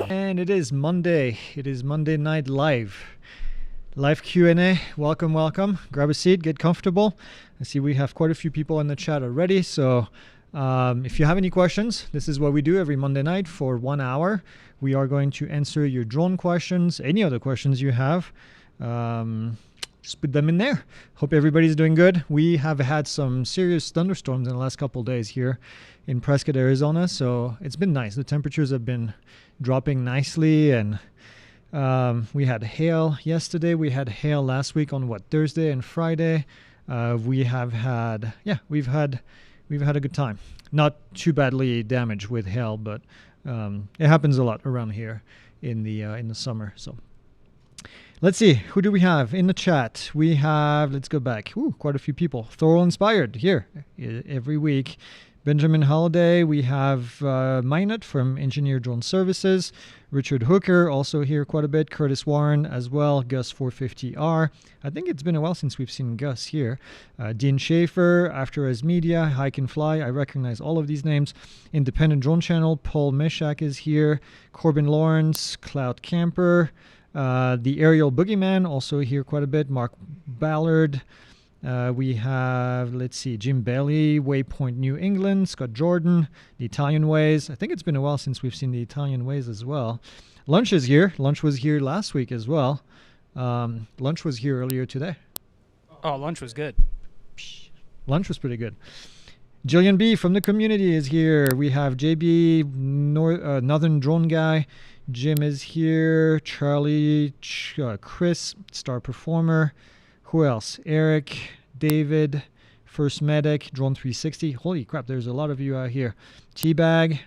And it is Monday. It is Monday Night Live. Live Q&A. Welcome, welcome. Grab a seat, get comfortable. I see we have quite a few people in the chat already. So if you have any questions, this is what we do every Monday night for 1 hour. We are going to answer your drone questions, any other questions you have. Just put them in there. Hope everybody's doing good. We have had some serious thunderstorms in the last couple of days here in Prescott, Arizona. So it's been nice. The temperatures have been dropping nicely, and we had hail yesterday. We had hail last week on Thursday and Friday. We've had a good time. Not too badly damaged with hail, but it happens a lot around here in the summer. So let's see, who do we have in the chat? We have, let's go back. Quite a few people. Thorough Inspired here every week. Benjamin Holiday. We have Minot from Engineer Drone Services. Richard Hooker also here quite a bit. Curtis Warren as well. Gus 450R. I think it's been a while since we've seen Gus here. Dean Schaefer, After As Media, Hike and Fly. I recognize all of these names. Independent Drone Channel. Paul Meshak is here. Corbin Lawrence. Cloud Camper. The Aerial Boogeyman also here quite a bit. Mark Ballard. We have, let's see, Jim Bailey, Waypoint New England, Scott Jordan, the Italian Ways. I think it's been a while since we've seen the Italian Ways as well. Lunch is here. Lunch was here last week as well. Lunch was here earlier today. Oh, lunch was good. Lunch was pretty good. Jillian B. from the community is here. We have JB, Northern Drone Guy. Jim is here. Charlie, Chris, Star Performer. Who else? Eric, David, First Medic, Drone 360. Holy crap, there's a lot of you out here. Teabag,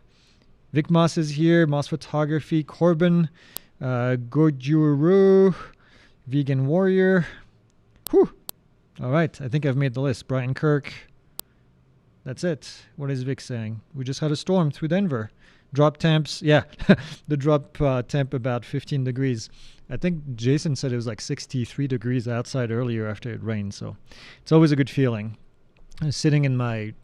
Vic Moss is here. Moss Photography, Corbin, Gojuru, Vegan Warrior. Whew. All right, I think I've made the list. Brian Kirk. That's it. What is Vic saying? We just had a storm through Denver. Drop temps, yeah, the drop temp about 15 degrees. I think Jason said it was like 63 degrees outside earlier after it rained, so it's always a good feeling. I was sitting in we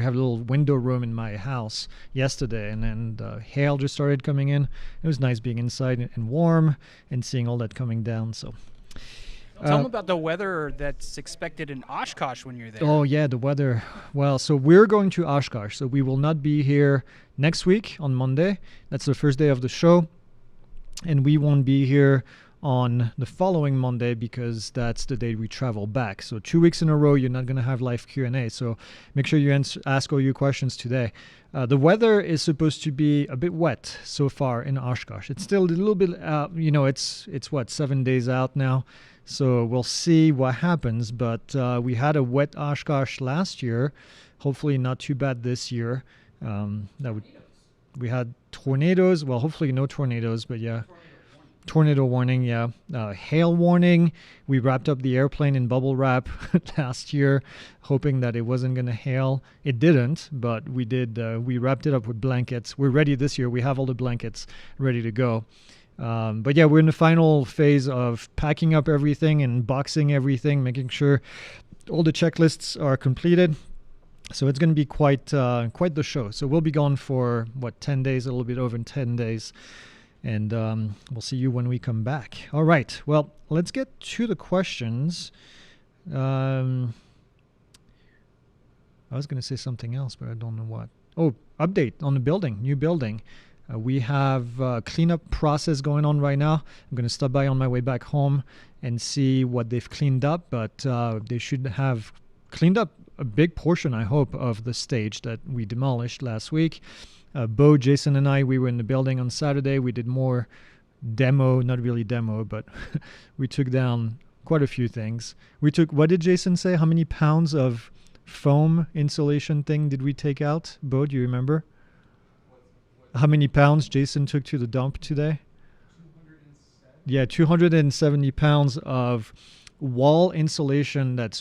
have a little window room in my house yesterday, and then the hail just started coming in. It was nice being inside and warm and seeing all that coming down, so. Tell them about the weather that's expected in Oshkosh when you're there. Oh, yeah, the weather. Well, so we're going to Oshkosh, so we will not be here next week on Monday. That's the first day of the show. And we won't be here on the following Monday because that's the day we travel back. So 2 weeks in a row, you're not going to have live Q&A. So make sure you ask all your questions today. The weather is supposed to be a bit wet so far in Oshkosh. It's still a little bit, it's what, 7 days out now. So we'll see what happens. But we had a wet Oshkosh last year. Hopefully not too bad this year. We had tornadoes. Well, hopefully no tornadoes, but yeah. Tornado warning, yeah. Hail warning. We wrapped up the airplane in bubble wrap last year, hoping that it wasn't going to hail. It didn't, but we did. We wrapped it up with blankets. We're ready this year. We have all the blankets ready to go. But yeah, we're in the final phase of packing up everything and boxing everything, making sure all the checklists are completed. So it's going to be quite the show. So we'll be gone for, 10 days, a little bit over 10 days. And we'll see you when we come back. All right. Well, let's get to the questions. I was going to say something else, but I don't know what. Oh, update on the building, new building. We have a cleanup process going on right now. I'm going to stop by on my way back home and see what they've cleaned up. But they should have cleaned up a big portion, I hope, of the stage that we demolished last week. Bo, Jason, and I, we were in the building on Saturday. We did more demo, not really demo, but we took down quite a few things. What did Jason say? How many pounds of foam insulation thing did we take out? Bo, do you remember? How many pounds Jason took to the dump today? 270. Yeah, 270 pounds of wall insulation that's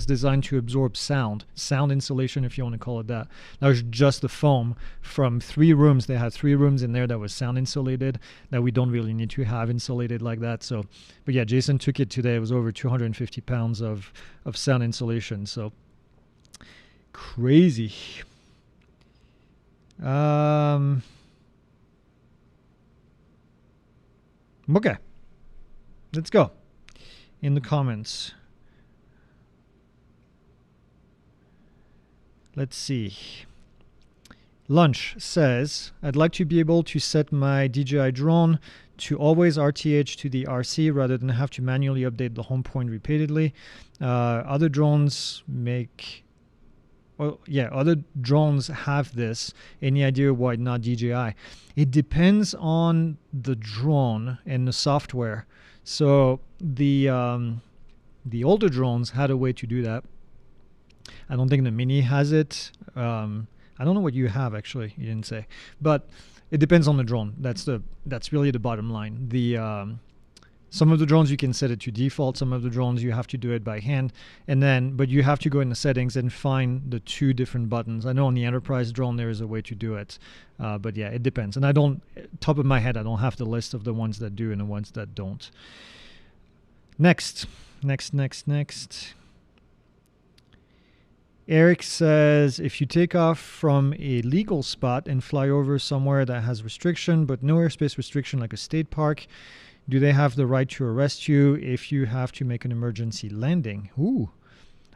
designed to absorb sound insulation, if you want to call it that. That was just the foam from 3 rooms. They had 3 rooms in there that was sound insulated that we don't really need to have insulated like that. So, but yeah, Jason took it today. It was over 250 pounds of sound insulation. So crazy. Okay. Let's go. In the comments. Let's see. Lunch says, I'd like to be able to set my DJI drone to always RTH to the RC rather than have to manually update the home point repeatedly. Other drones other drones have this. Any idea why not DJI? It depends on the drone and the software. So the older drones had a way to do that. I don't think the Mini has it. I don't know what you have actually. You didn't say, but it depends on the drone. That's really the bottom line. Some of the drones you can set it to default. Some of the drones you have to do it by hand, but you have to go in the settings and find the 2 different buttons. I know on the Enterprise drone there is a way to do it, but yeah, it depends. And top of my head, I don't have the list of the ones that do and the ones that don't. Next. Eric says, if you take off from a legal spot and fly over somewhere that has restriction, but no airspace restriction like a state park, do they have the right to arrest you if you have to make an emergency landing? Ooh.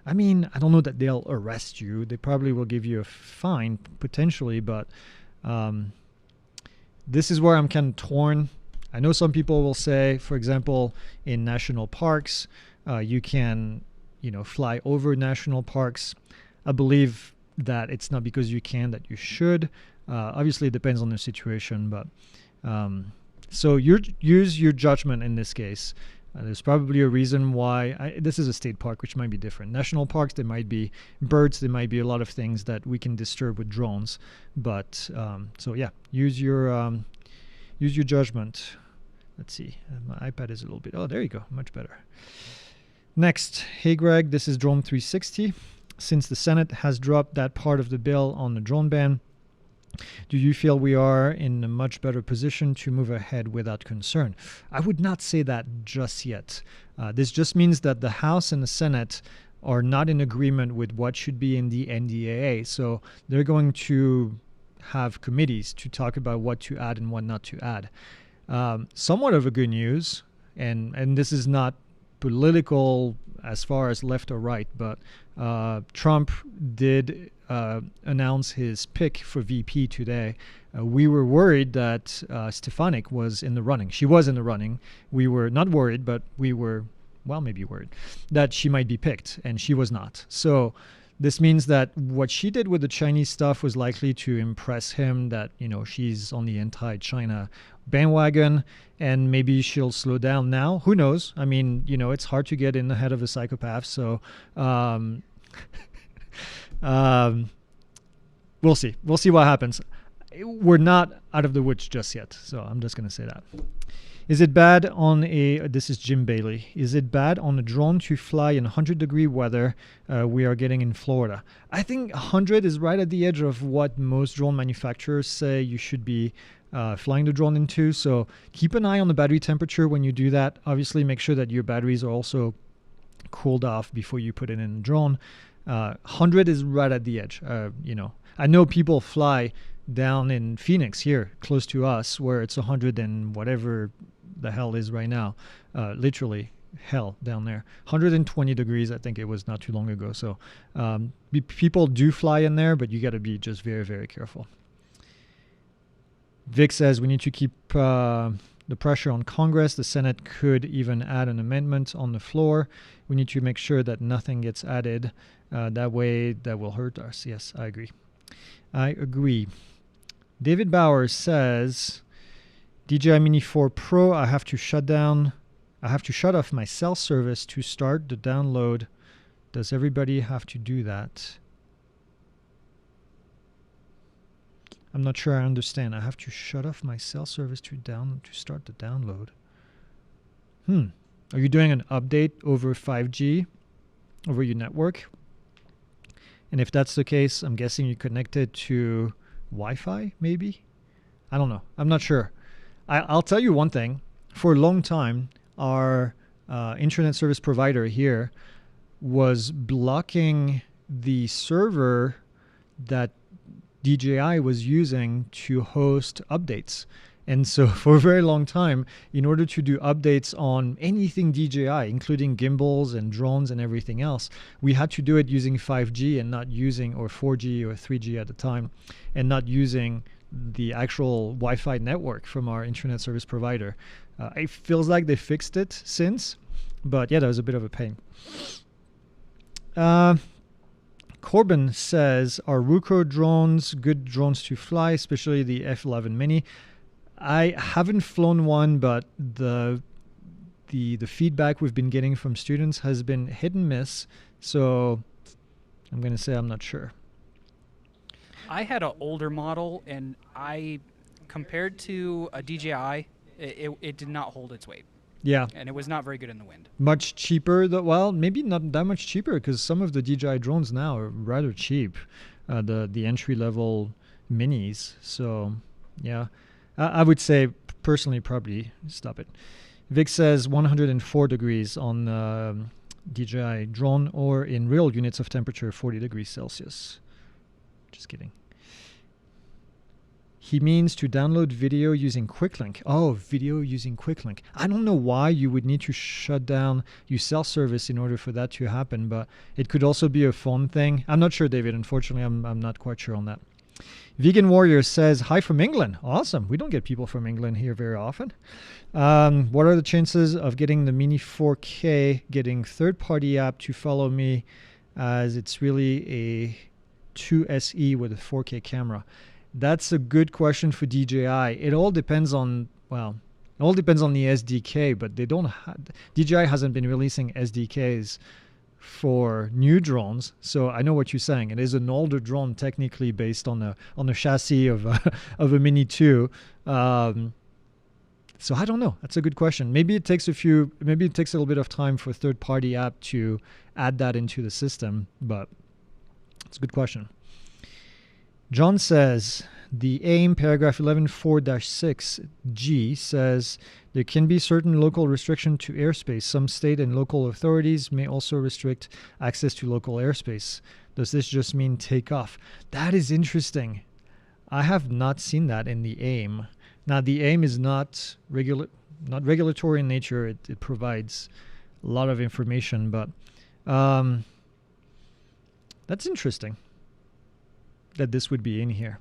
I mean, I don't know that they'll arrest you. They probably will give you a fine, potentially, but this is where I'm kind of torn. I know some people will say, for example, in national parks, you can, fly over national parks. I believe that it's not because you can that you should. Obviously, it depends on the situation, but so use your judgment in this case. There's probably a reason why. This is a state park, which might be different. National parks, there might be birds, there might be a lot of things that we can disturb with drones. But so yeah, use your judgment. Let's see. My iPad is a little bit. Oh, there you go. Much better. Next, hey Greg, this is Drone 360. Since the Senate has dropped that part of the bill on the drone ban, do you feel we are in a much better position to move ahead without concern? I would not say that just yet. This just means that the House and the Senate are not in agreement with what should be in the NDAA. So they're going to have committees to talk about what to add and what not to add. Somewhat of a good news, and this is not political as far as left or right, but Trump did announce his pick for VP today. We were worried that Stefanik was in the running. She was in the running. We were not worried, but we were, maybe worried that she might be picked, and she was not. So this means that what she did with the Chinese stuff was likely to impress him, that, she's on the anti-China bandwagon, and maybe she'll slow down now. Who knows? I mean, it's hard to get in the head of a psychopath. So we'll see. We'll see what happens. We're not out of the woods just yet. So I'm just going to say that. Is it bad this is Jim Bailey. Is it bad on a drone to fly in 100-degree weather we are getting in Florida? I think 100 is right at the edge of what most drone manufacturers say you should be flying the drone into. So keep an eye on the battery temperature when you do that. Obviously, make sure that your batteries are also cooled off before you put it in the drone. 100 is right at the edge. I know people fly down in Phoenix here, close to us, where it's 100 and whatever the hell is right now. Literally hell down there. 120 degrees, I think it was not too long ago. So people do fly in there, but you got to be just very, very careful. Vic says we need to keep the pressure on Congress. The Senate could even add an amendment on the floor. We need to make sure that nothing gets added. That way, that will hurt us. Yes, I agree. David Bowers says, DJI Mini 4 Pro, I have to shut off my cell service to start the download. Does everybody have to do that? I'm not sure I understand. I have to shut off my cell service to start the download. Are you doing an update over 5G over your network? And if that's the case, I'm guessing you're connected to Wi-Fi, maybe? I don't know. I'm not sure. I'll tell you one thing. For a long time, our internet service provider here was blocking the server that DJI was using to host updates. And so for a very long time, in order to do updates on anything DJI, including gimbals and drones and everything else, we had to do it using 5G and not using, or 4G or 3G at the time, and not using the actual Wi-Fi network from our internet service provider. It feels like they fixed it since, but yeah, that was a bit of a pain. Corbin says, are Ruko drones good drones to fly, especially the F11 Mini? I haven't flown one, but the feedback we've been getting from students has been hit and miss. So I'm going to say I'm not sure. I had an older model, and compared to a DJI, it did not hold its weight. Yeah. And it was not very good in the wind. Much cheaper, well, maybe not that much cheaper, because some of the DJI drones now are rather cheap, the entry-level minis. So, yeah, I would say, personally, probably stop it. Vic says 104 degrees on DJI drone, or in real units of temperature, 40 degrees Celsius. Just kidding. He means to download video using QuickLink. Oh, video using QuickLink. I don't know why you would need to shut down your cell service in order for that to happen, but it could also be a phone thing. I'm not sure, David. Unfortunately, I'm not quite sure on that. Vegan Warrior says, hi from England. Awesome. We don't get people from England here very often. What are the chances of getting the Mini 4K, getting third-party app to follow me, as it's really a 2SE with a 4K camera? That's a good question for DJI. It all depends on, well, it all depends on the SDK, but they don't DJI hasn't been releasing SDKs for new drones. So I know what you're saying. It is an older drone technically based on the chassis of a Mini 2. So I don't know. That's a good question. Maybe it takes a little bit of time for third-party app to add that into the system, but it's a good question. John says, the AIM paragraph 11.4-6G says there can be certain local restriction to airspace. Some state and local authorities may also restrict access to local airspace. Does this just mean takeoff? That is interesting. I have not seen that in the AIM. Now, the AIM is not regulatory in nature. It provides a lot of information, but that's interesting that this would be in here.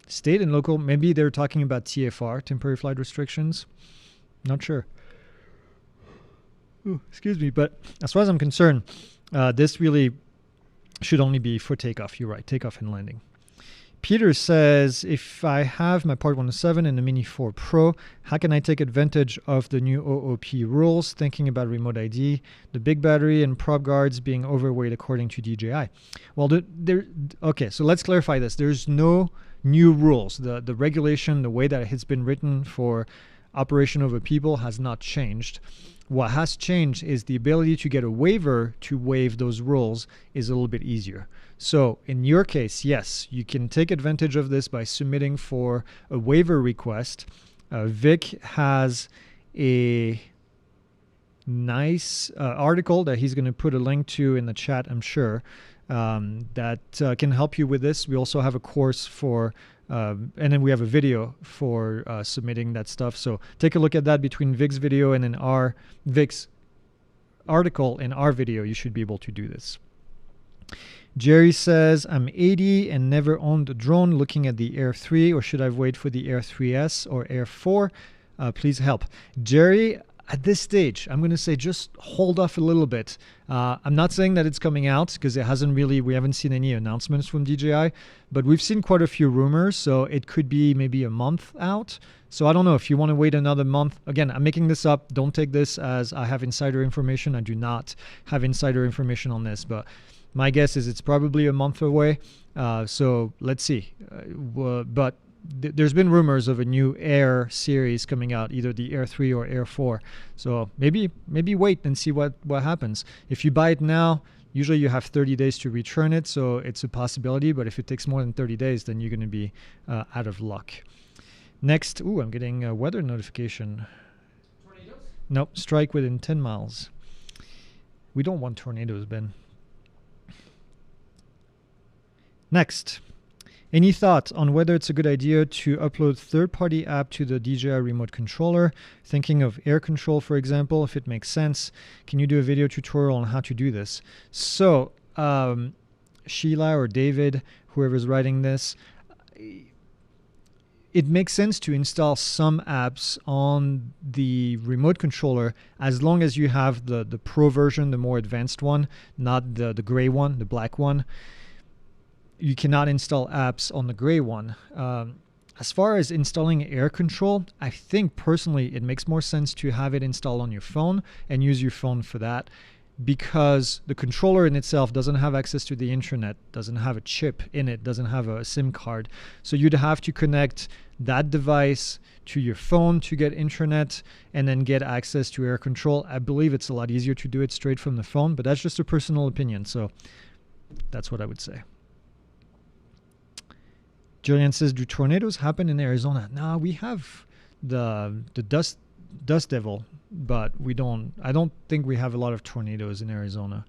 State and local, maybe they're talking about TFR, temporary flight restrictions. Not sure. Ooh, excuse me, but as far as I'm concerned, this really should only be for takeoff. You're right, takeoff and landing. Peter says, if I have my Part 107 and the Mini 4 Pro, how can I take advantage of the new OOP rules, thinking about remote ID, the big battery and prop guards being overweight according to DJI? Well, okay, so let's clarify this. There's no new rules. The regulation, the way that it's been written for operation over people has not changed. What has changed is the ability to get a waiver to waive those rules is a little bit easier. So in your case, yes, you can take advantage of this by submitting for a waiver request. Vic has a nice article that he's going to put a link to in the chat, I'm sure, that can help you with this. We also have a course for, and then we have a video for submitting that stuff. So take a look at that between Vic's video and then Vic's article and our video. You should be able to do this. Jerry says, I'm 80 and never owned a drone, looking at the Air 3, or should I wait for the Air 3S or Air 4? Please help. Jerry, at this stage, I'm going to say just hold off a little bit. I'm not saying that it's coming out because we haven't seen any announcements from DJI, but we've seen quite a few rumors, so it could be maybe a month out. So I don't know if you want to wait another month. Again, I'm making this up. Don't take this as I have insider information. I do not have insider information on this, but my guess is it's probably a month away. So let's see. But there's been rumors of a new Air series coming out, either the Air 3 or Air 4. So maybe wait and see what happens. If you buy it now, usually you have 30 days to return it, so it's a possibility. But if it takes more than 30 days, then you're going to be out of luck. Next, I'm getting a weather notification. Tornadoes? Nope, strike within 10 miles. We don't want tornadoes, Ben. Next, Any thoughts on whether it's a good idea to upload third-party app to the DJI remote controller? Thinking of air control, for example, if it makes sense. Can you do a video tutorial on how to do this? So, Sheila or David, whoever's writing this, it makes sense to install some apps on the remote controller as long as you have the pro version, the more advanced one, not the gray one, the black one. You cannot install apps on the gray one. As far as installing air control, I think personally it makes more sense to have it installed on your phone and use your phone for that, because the controller in itself doesn't have access to the internet, doesn't have a chip in it, doesn't have a SIM card. So you'd have to connect that device to your phone to get internet and then get access to air control. I believe it's a lot easier to do it straight from the phone, but that's just a personal opinion. So that's what I would say. Julian says, do tornadoes happen in Arizona? No, we have the dust devil, but I don't think we have a lot of tornadoes in Arizona.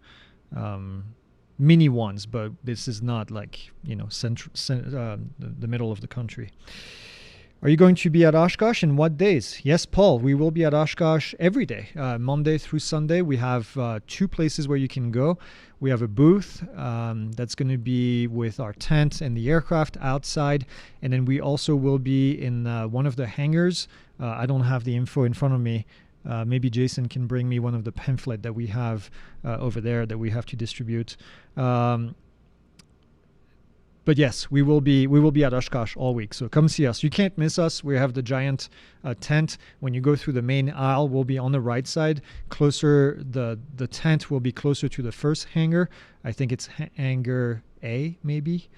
Mini ones, but this is not like, the middle of the country. Are you going to be at Oshkosh and what days? Yes, Paul, we will be at Oshkosh every day, Monday through Sunday. We have 2 places where you can go. We have a booth that's going to be with our tent and the aircraft outside. And then we also will be in one of the hangars. I don't have the info in front of me. Maybe Jason can bring me one of the pamphlet that we have over there that we have to distribute. But yes, we will be at Oshkosh all week. So come see us. You can't miss us. We have the giant tent. When you go through the main aisle, we'll be on the right side. Closer, the tent will be closer to the first hangar. I think it's hangar A, maybe.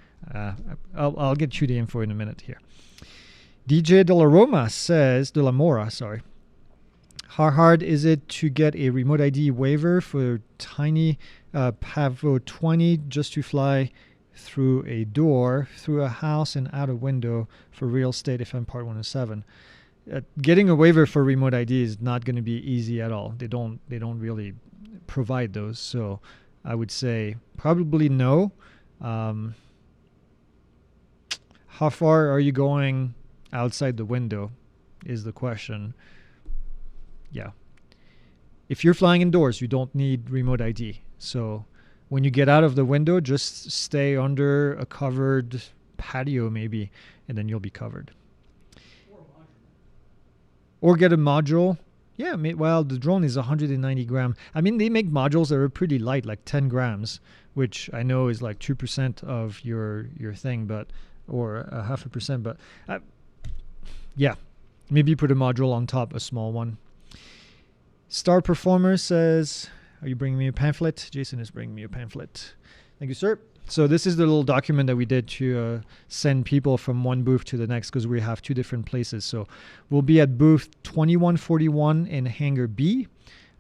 I'll get you the info in a minute here. DJ De La Mora, sorry. How hard is it to get a remote ID waiver for tiny Pavo 20 just to fly through a door, through a house, and out a window for real estate if I'm part 107? Getting a waiver for remote ID is not going to be easy at all. They don't really provide those. So I would say probably no. How far are you going outside the window is the question. Yeah. If you're flying indoors, you don't need remote ID. So when you get out of the window, just stay under a covered patio maybe, and then you'll be covered. Or get a module. Yeah, well, the drone is 190 grams. I mean, they make modules that are pretty light, like 10 grams, which I know is like 2% of your thing, or 0.5%. But yeah, maybe put a module on top, a small one. Star Performer says, are you bringing me a pamphlet? Jason is bringing me a pamphlet. Thank you, sir. So this is the little document that we did to send people from one booth to the next, because we have 2 different places. So we'll be at booth 2141 in Hangar B.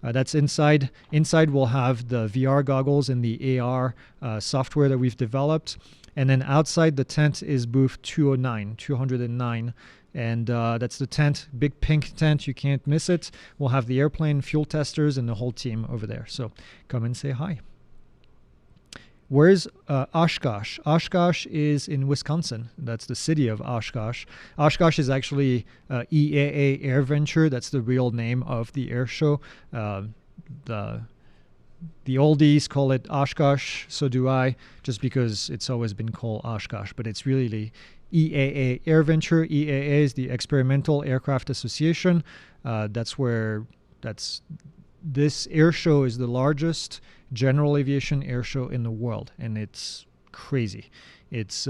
That's inside. Inside we'll have the VR goggles and the AR software that we've developed. And then outside the tent is booth 209. And that's the tent, big pink tent. You can't miss it. We'll have the airplane, fuel testers, and the whole team over there. So come and say hi. Where's Oshkosh? Oshkosh is in Wisconsin. That's the city of Oshkosh. Oshkosh is actually EAA Air Venture. That's the real name of the air show. The oldies call it Oshkosh, so do I, just because it's always been called Oshkosh. But it's really EAA Air Venture. EAA is the Experimental Aircraft Association. This air show is the largest general aviation air show in the world, and it's crazy. It's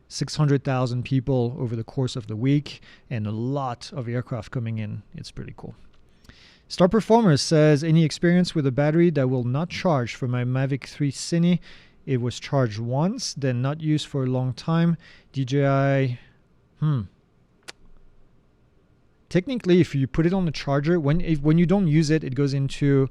600,000 people over the course of the week, and a lot of aircraft coming in. It's pretty cool. Star Performer says, any experience with a battery that will not charge for my Mavic 3 Cine? It was charged once, then not used for a long time. DJI, Technically, if you put it on the charger, when you don't use it, it goes into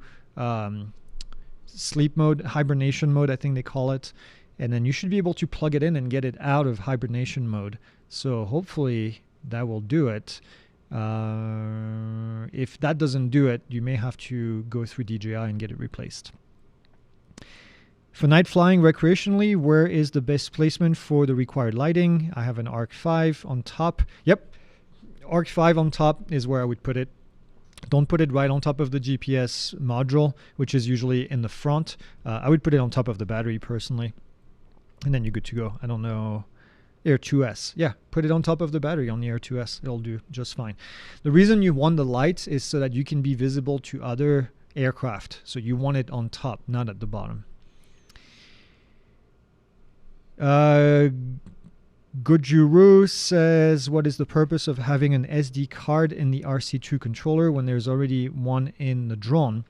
sleep mode, hibernation mode, I think they call it. And then you should be able to plug it in and get it out of hibernation mode. So hopefully that will do it. If that doesn't do it, you may have to go through DJI and get it replaced. For night flying recreationally, where is the best placement for the required lighting? I have an Arc 5 on top. Yep, Arc 5 on top is where I would put it. Don't put it right on top of the GPS module, which is usually in the front. I would put it on top of the battery personally, and then you're good to go. I don't know. Air 2S. Yeah, put it on top of the battery on the Air 2S. It'll do just fine. The reason you want the light is so that you can be visible to other aircraft. So you want it on top, not at the bottom. Gojuru says, what is the purpose of having an SD card in the RC2 controller when there's already one in the drone?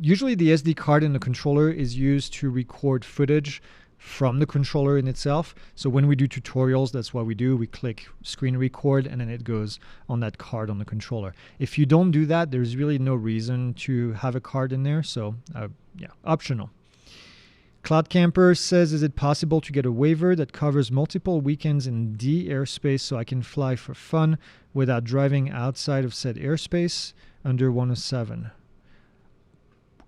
Usually the SD card in the controller is used to record footage from the controller in itself. So when we do tutorials, that's what we do. We click screen record and then it goes on that card on the controller. If you don't do that, there's really no reason to have a card in there. So yeah, optional. Cloud Camper says, is it possible to get a waiver that covers multiple weekends in D airspace so I can fly for fun without driving outside of said airspace under 107?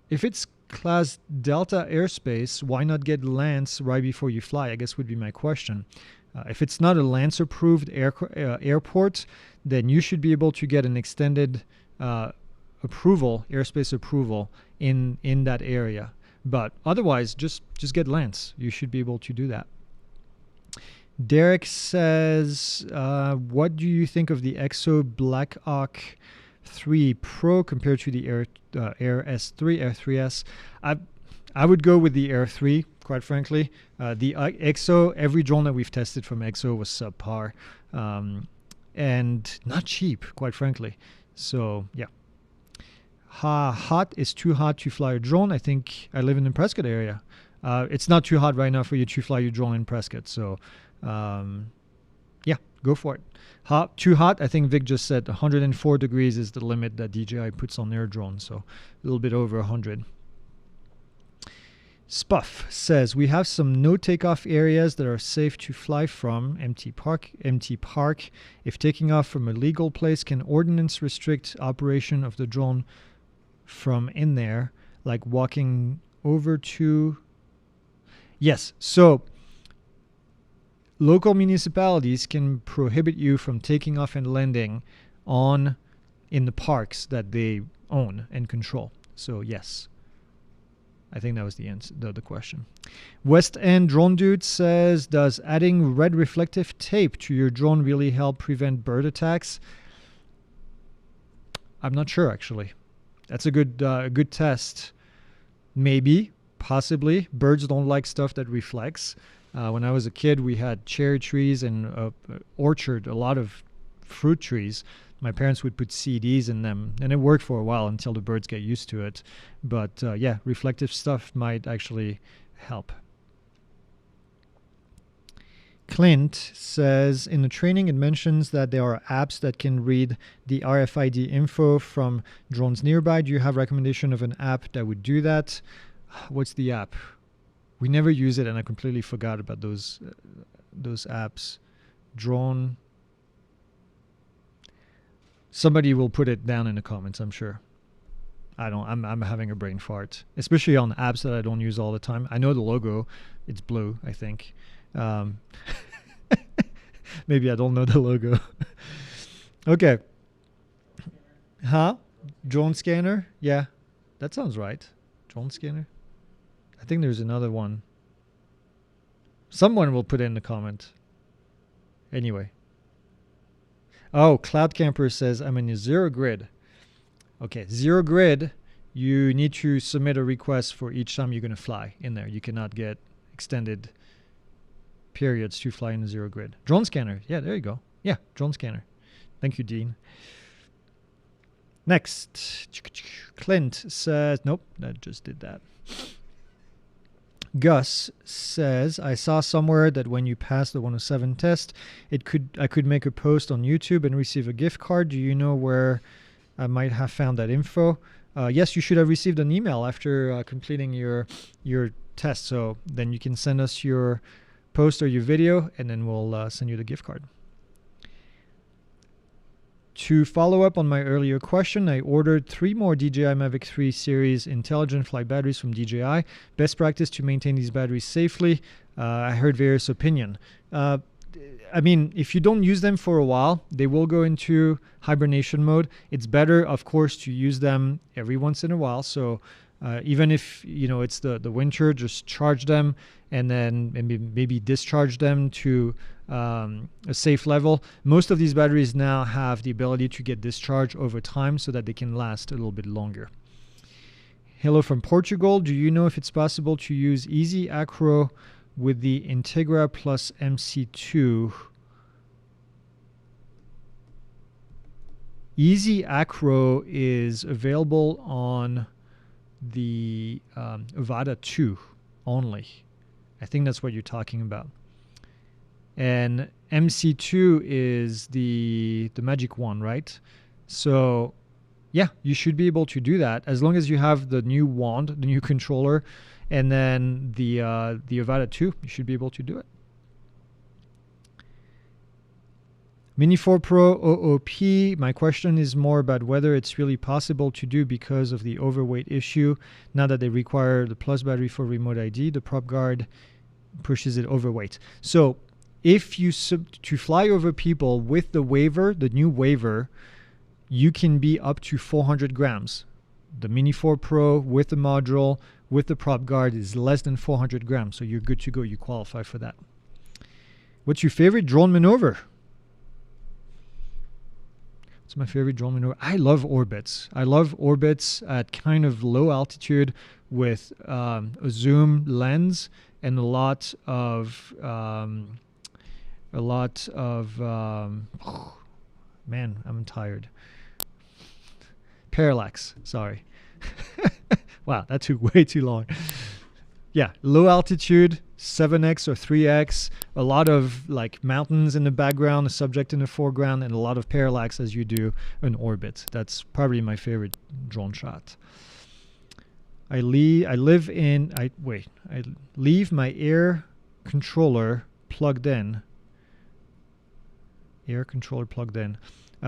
If it's Class Delta airspace, why not get Lance right before you fly? I guess would be my question. If it's not a Lance approved airport, then you should be able to get an extended approval, airspace approval in that area. But otherwise, just get Lance. You should be able to do that. Derek says, what do you think of the EXO Blackhawk 3 Pro compared to the Air S3, Air 3S? I would go with the Air 3, quite frankly. The EXO, every drone that we've tested from EXO was subpar and not cheap, quite frankly. So, yeah. Hot is too hot to fly a drone. I think I live in the Prescott area. It's not too hot right now for you to fly your drone in Prescott. So, yeah, go for it. Too hot, I think Vic just said 104 degrees is the limit that DJI puts on their drone. So, a little bit over 100. Spuff says, we have some no takeoff areas that are safe to fly from. Empty park. If taking off from a legal place, can ordinance restrict operation of the drone from in there, like walking over to? Yes. So local municipalities can prohibit you from taking off and landing in the parks that they own and control. So yes. I think that was the answer, the question. West End Drone Dude says, does adding red reflective tape to your drone really help prevent bird attacks? I'm not sure, actually. That's a good test. Maybe, possibly. Birds don't like stuff that reflects. When I was a kid, we had cherry trees and orchard, a lot of fruit trees. My parents would put CDs in them, and it worked for a while until the birds get used to it. But yeah, reflective stuff might actually help. Clint says, in the training it mentions that there are apps that can read the RFID info from drones nearby. Do you have recommendation of an app that would do that? What's the app? We never use it, and I completely forgot about those apps. Drone. Somebody will put it down in the comments, I'm sure. I'm having a brain fart, especially on apps that I don't use all the time. I know the logo. It's blue, I think. Maybe I don't know the logo. Okay. Huh? Drone scanner? Yeah, that sounds right. Drone scanner? I think there's another one. Someone will put it in the comment. Anyway. Oh, Cloud Camper says, I'm in a zero grid. Okay, zero grid, you need to submit a request for each time you're going to fly in there. You cannot get extended periods to fly in a zero grid. Drone scanner. Yeah, there you go. Yeah, drone scanner. Thank you, Dean. Next, Clint says, nope, that just did that. Gus says, I saw somewhere that when you pass the 107 test, I could make a post on YouTube and receive a gift card. Do you know where I might have found that info? Yes, you should have received an email after completing your test. So then you can send us your post or your video, and then we'll send you the gift card. To follow up on my earlier question, I ordered 3 more DJI Mavic 3 series intelligent flight batteries from DJI. Best practice to maintain these batteries safely. I heard various opinion. I mean, if you don't use them for a while, they will go into hibernation mode. It's better, of course, to use them every once in a while. So even if it's the winter, just charge them and then maybe discharge them to a safe level. Most of these batteries now have the ability to get discharged over time so that they can last a little bit longer. Hello from Portugal. Do you know if it's possible to use Easy Acro with the Integra Plus MC2? Easy Acro is available on the Avata 2 only. I think that's what you're talking about. And MC2 is the magic one, right? So yeah, you should be able to do that as long as you have the new wand, the new controller, and then the Avata 2. You should be able to do it. Mini 4 Pro OOP. My question is more about whether it's really possible to do because of the overweight issue. Now that they require the plus battery for remote ID, the prop guard pushes it overweight. So if you to fly over people with the waiver, the new waiver, you can be up to 400 grams. The Mini 4 Pro with the module, with the prop guard is less than 400 grams. So you're good to go. You qualify for that. What's your favorite drone maneuver? What's my favorite drone maneuver? I love orbits. I love orbits at kind of low altitude with a zoom lens and a lot of man, I'm tired. Parallax, sorry. Wow, that took way too long. Yeah, low altitude, 7x or 3x, a lot of like mountains in the background, a subject in the foreground, and a lot of parallax as you do an orbit. That's probably my favorite drone shot. I leave my air controller plugged in.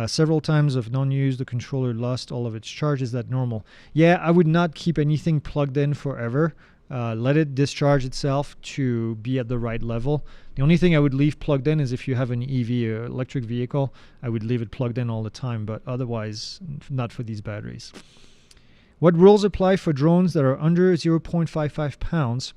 Several times of non-use, the controller lost all of its charge. Is that normal? Yeah, I would not keep anything plugged in forever. Let it discharge itself to be at the right level. The only thing I would leave plugged in is if you have an EV or electric vehicle, I would leave it plugged in all the time, but otherwise not for these batteries. What rules apply for drones that are under 0.55 pounds?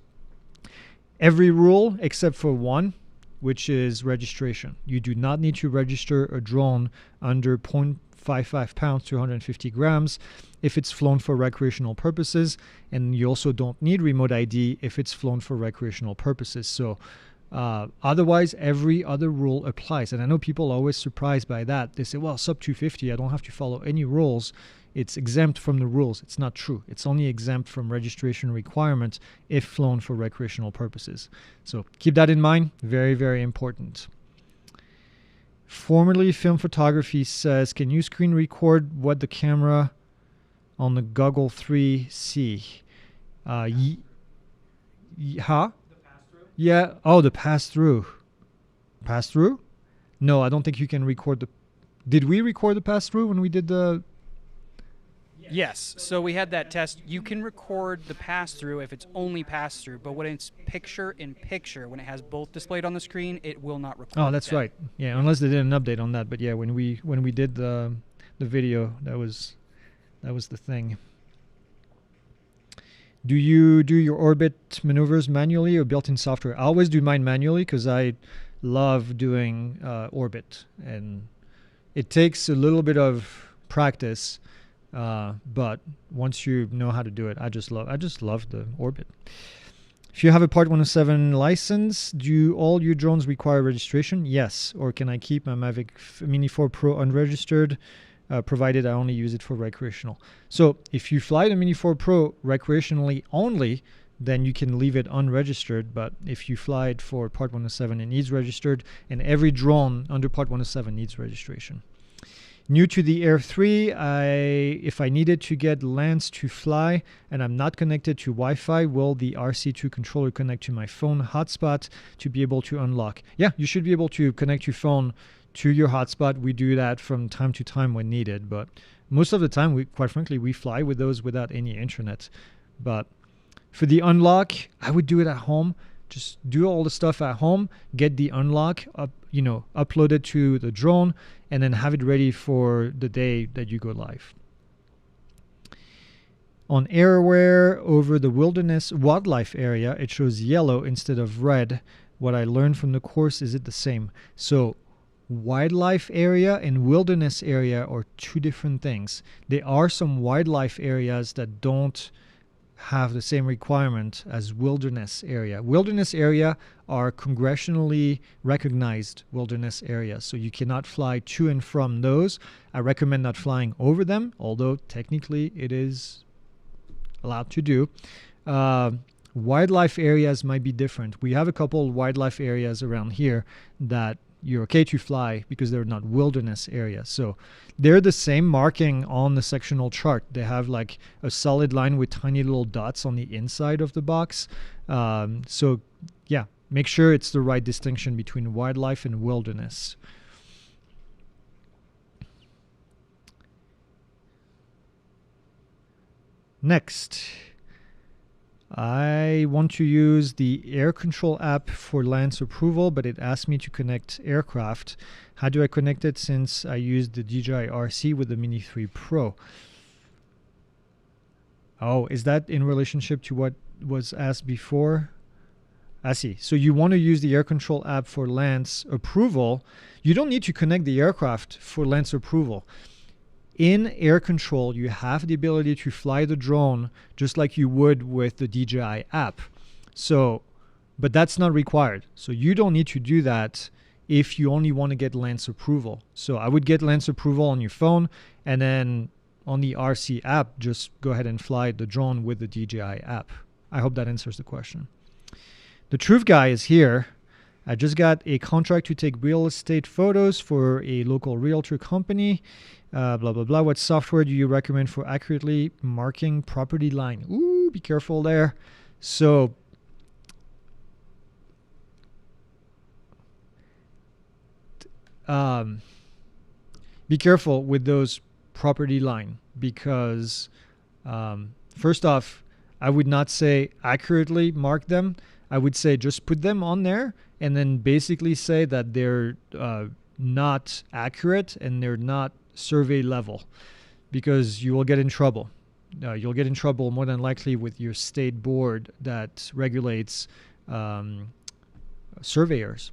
Every rule except for one, which is registration. You do not need to register a drone under 0.55 pounds, 250 grams, if it's flown for recreational purposes, and you also don't need remote ID if it's flown for recreational purposes. So otherwise, every other rule applies. And I know people are always surprised by that. They say, well, sub 250, I don't have to follow any rules. It's exempt from the rules. It's not true. It's only exempt from registration requirements if flown for recreational purposes. So keep that in mind. Very, very important. Formerly Film Photography says, can you screen record what the camera on the Goggle 3 see? Huh? The pass-through? Yeah. Oh, the pass-through. Pass-through? No, I don't think you can record the... Did we record the pass-through when we did the... Yes. So we had that test. You can record the pass-through if it's only pass-through, but when it's picture-in-picture, when it has both displayed on the screen, it will not record. Oh, that's right. Yeah, unless they did an update on that. But yeah, when we did the video, that was the thing. Do you do your orbit maneuvers manually or built-in software? I always do mine manually because I love doing orbit, and it takes a little bit of practice. But once you know how to do it, I just love the orbit. If you have a Part 107 license, do all your drones require registration? Yes. Or can I keep my Mavic Mini 4 Pro unregistered, provided I only use it for recreational? So if you fly the Mini 4 Pro recreationally only, then you can leave it unregistered. But if you fly it for Part 107, it needs registered, and every drone under Part 107 needs registration. New to the Air 3, if I needed to get lands to fly and I'm not connected to Wi-Fi, will the RC2 controller connect to my phone hotspot to be able to unlock? Yeah, you should be able to connect your phone to your hotspot. We do that from time to time when needed, but most of the time, quite frankly, we fly with those without any internet. But for the unlock, I would do it at home. Just do all the stuff at home, get the unlock up, upload it to the drone, and then have it ready for the day that you go live. On AirAware over the wilderness wildlife area, it shows yellow instead of red. What I learned from the course, is it the same? So wildlife area and wilderness area are two different things. There are some wildlife areas that don't have the same requirement as wilderness area. Wilderness area are congressionally recognized wilderness areas, so you cannot fly to and from those. I recommend not flying over them, although technically it is allowed to do. Wildlife areas might be different. We have a couple wildlife areas around here that you're okay to fly because they're not wilderness areas. So they're the same marking on the sectional chart. They have like a solid line with tiny little dots on the inside of the box. So yeah, make sure it's the right distinction between wildlife and wilderness. Next, I want to use the air control app for Lance approval, but it asked me to connect aircraft. How do I connect it since I used the DJI RC with the Mini 3 Pro? Oh, is that in relationship to what was asked before? I see. So you want to use the air control app for Lance approval. You don't need to connect the aircraft for Lance approval. In air control, you have the ability to fly the drone just like you would with the DJI app. So, but that's not required. So you don't need to do that if you only want to get Lance approval. So I would get Lance approval on your phone, and then on the RC app, just go ahead and fly the drone with the DJI app. I hope that answers the question. The Truth Guy is here. I just got a contract to take real estate photos for a local realtor company. Blah, blah, blah. What software do you recommend for accurately marking property line? Ooh, be careful there. So be careful with those property line because first off, I would not say accurately mark them. I would say just put them on there and then basically say that they're not accurate and they're not survey level, because you will get in trouble. You'll get in trouble more than likely with your state board that regulates surveyors.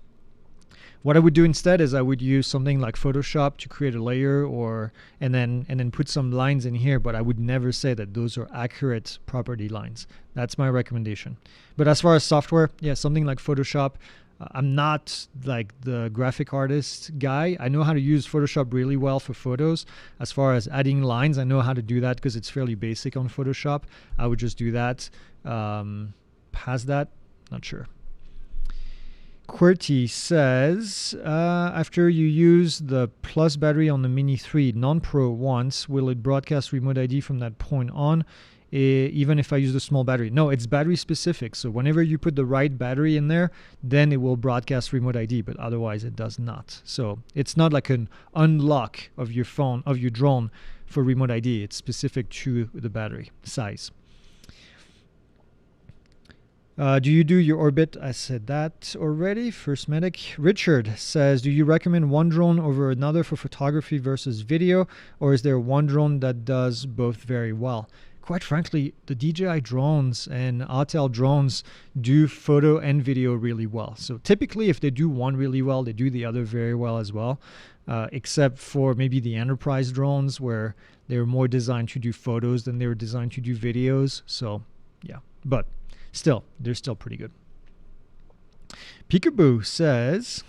What I would do instead is I would use something like Photoshop to create a layer and then put some lines in here, but I would never say that those are accurate property lines. That's my recommendation. But as far as software, yeah, something like Photoshop. I'm not like the graphic artist guy. I know how to use Photoshop really well for photos. As far as adding lines, I know how to do that because it's fairly basic on Photoshop. I would just do that. Past that, not sure. QWERTY says, after you use the plus battery on the Mini 3 non-Pro once, will it broadcast remote ID from that point on, even if I use the small battery? No, it's battery specific. So whenever you put the right battery in there, then it will broadcast remote ID, but otherwise it does not. So it's not like an unlock of your phone, of your drone for remote ID. It's specific to the battery size. Do you do your orbit? I said that already. First Medic. Richard says, do you recommend one drone over another for photography versus video, or is there one drone that does both very well? Quite frankly, the DJI drones and Autel drones do photo and video really well. So typically, if they do one really well, they do the other very well as well, except for maybe the enterprise drones where they're more designed to do photos than they were designed to do videos. So yeah, but still, they're still pretty good. Peekaboo says,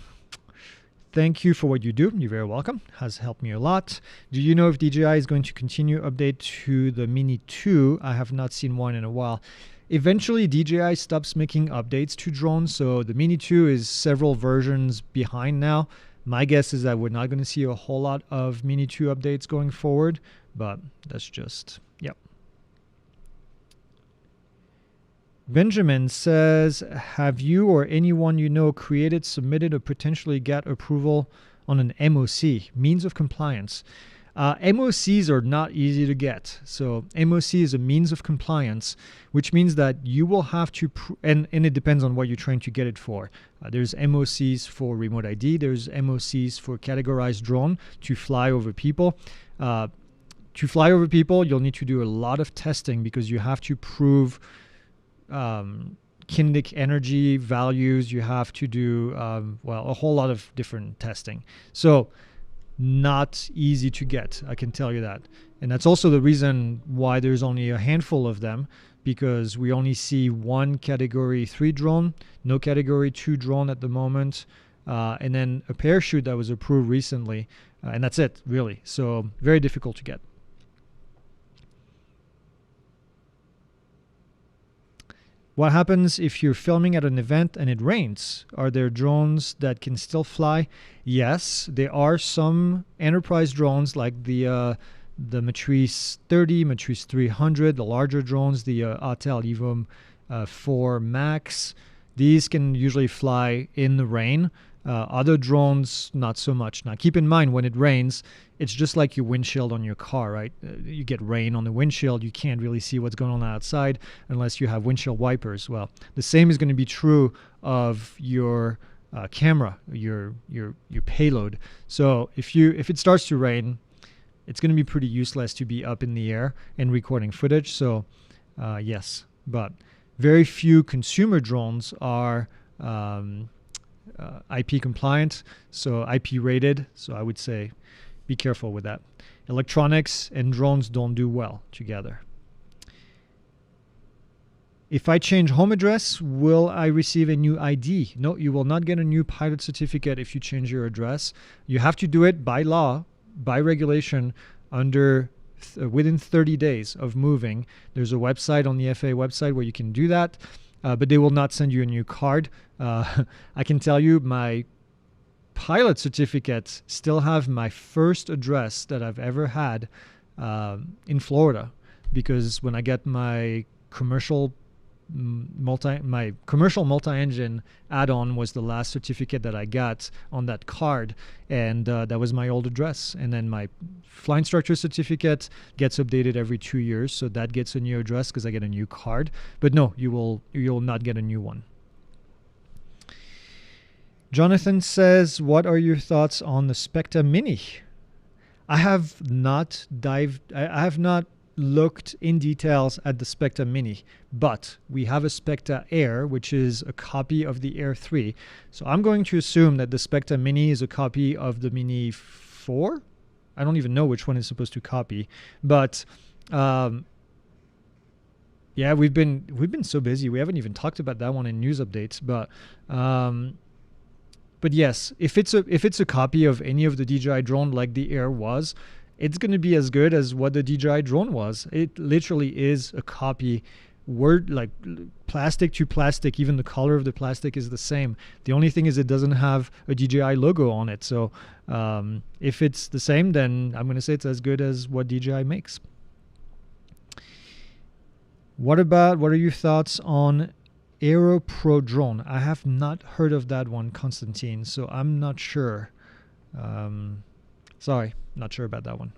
thank you for what you do. You're very welcome. Has helped me a lot. Do you know if DJI is going to continue update to the Mini 2? I have not seen one in a while. Eventually, DJI stops making updates to drones, so the Mini 2 is several versions behind now. My guess is that we're not going to see a whole lot of Mini 2 updates going forward, but that's just, yep. Benjamin says, have you or anyone you know created, submitted, or potentially got approval on an MOC, means of compliance. MOCs are not easy to get. So MOC is a means of compliance, which means that you will have to, and it depends on what you're trying to get it for. There's MOCs for remote ID. There's MOCs for categorized drone to fly over people. To fly over people, you'll need to do a lot of testing because you have to prove kinetic energy values. You have to do, a whole lot of different testing. So not easy to get, I can tell you that. And that's also the reason why there's only a handful of them, because we only see one category 3 drone, no category 2 drone at the moment, and then a parachute that was approved recently, and that's it, really. So very difficult to get. What happens if you're filming at an event and it rains? Are there drones that can still fly? Yes, there are some enterprise drones like the Matrice 30, Matrice 300, the larger drones, the Autel Evo 4 Max. These can usually fly in the rain. Other drones, not so much. Now, keep in mind, when it rains, it's just like your windshield on your car, right? You get rain on the windshield. You can't really see what's going on outside unless you have windshield wipers. Well, the same is going to be true of your camera, your payload. So if it starts to rain, it's going to be pretty useless to be up in the air and recording footage. So yes, but very few consumer drones are IP compliant, so IP rated. So I would say be careful with that. Electronics and drones don't do well together. If I change home address, will I receive a new ID? No, you will not get a new pilot certificate if you change your address. You have to do it by law, by regulation, within 30 days of moving. There's a website on the FAA website where you can do that, but they will not send you a new card. I can tell you my pilot certificates still have my first address that I've ever had in Florida, because when I get my commercial multi-engine add-on was the last certificate that I got on that card, and that was my old address. And then my flight instructor certificate gets updated every 2 years, so that gets a new address because I get a new card. But no, you will not get a new one. Jonathan says, what are your thoughts on the Spectre Mini? I have not looked in details at the Spectre Mini, but we have a Spectre Air, which is a copy of the Air 3. So I'm going to assume that the Spectre Mini is a copy of the Mini 4. I don't even know which one is supposed to copy, but yeah, we've been so busy. We haven't even talked about that one in news updates, but yes, if it's a copy of any of the DJI drone like the Air was, it's going to be as good as what the DJI drone was. It literally is a copy, like plastic to plastic. Even the color of the plastic is the same. The only thing is it doesn't have a DJI logo on it. So if it's the same, then I'm going to say it's as good as what DJI makes. What are your thoughts on Aero Pro drone? I have not heard of that one, Constantine, so I'm not sure. Sorry, not sure about that one.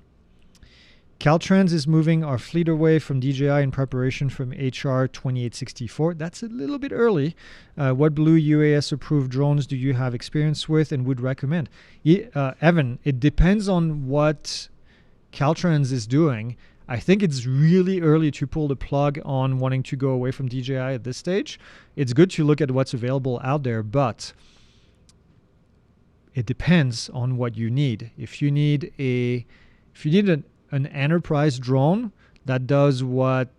Caltrans is moving our fleet away from DJI in preparation from HR 2864. That's a little bit early. What Blue UAS approved drones do you have experience with and would recommend? Evan, it depends on what Caltrans is doing. I think it's really early to pull the plug on wanting to go away from DJI at this stage. It's good to look at what's available out there, but it depends on what you need. If you need an enterprise drone that does what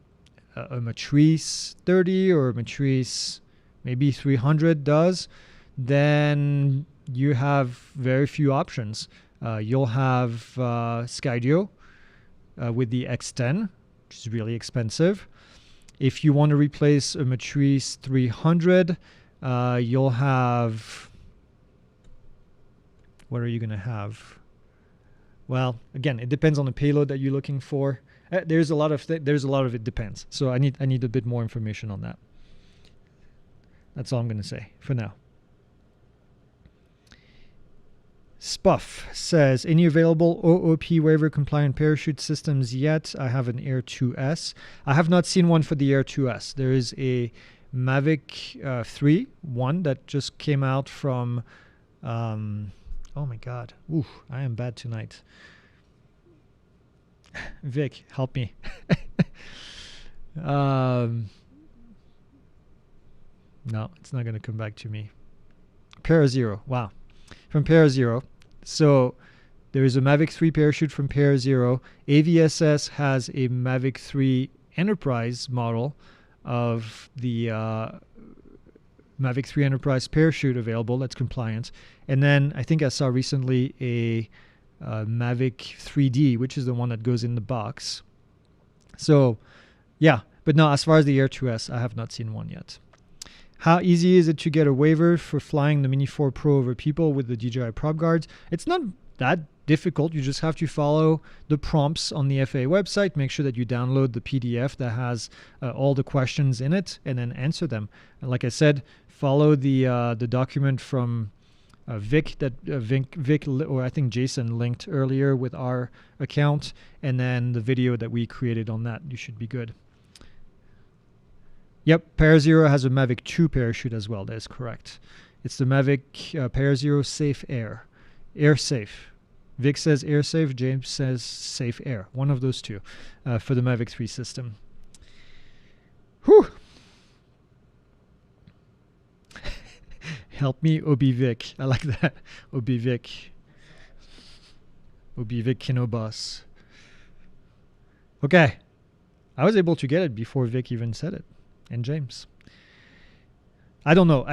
a Matrice 30 or a Matrice maybe 300 does, then you have very few options. You'll have Skydio with the X10, which is really expensive. If you want to replace a Matrice 300, you'll have... What are you going to have? Well, again, it depends on the payload that you're looking for. There's a lot of it depends. So I need a bit more information on that. That's all I'm going to say for now. Spuff says, any available OOP waiver compliant parachute systems yet? I have an Air 2S. I have not seen one for the Air 2S. There is a Mavic 3, one that just came out from, oh my God. Ooh, I am bad tonight. Vic, help me. No, it's not going to come back to me. Parazero. Wow. From Parazero. So there is a Mavic 3 parachute from Parazero. AVSS has a Mavic 3 Enterprise model of the Mavic 3 Enterprise parachute available that's compliant. And then I think I saw recently a Mavic 3D, which is the one that goes in the box. So yeah, but no, as far as the Air 2S, I have not seen one yet. How easy is it to get a waiver for flying the Mini 4 Pro over people with the DJI prop guards? It's not that difficult. You just have to follow the prompts on the FAA website. Make sure that you download the PDF that has all the questions in it and then answer them. And like I said, follow the document from Vic that Vic or I think Jason linked earlier with our account, and then the video that we created on that. You should be good. Yep, Parazero has a Mavic 2 parachute as well. That is correct. It's the Mavic Parazero Safe Air. Air Safe. Vic says Air Safe. James says Safe Air. One of those two for the Mavic 3 system. Whew. Help me, Obi Vic. I like that. Obi Vic. Obi Vic Kinobus. Okay. I was able to get it before Vic even said it. And James. I don't know.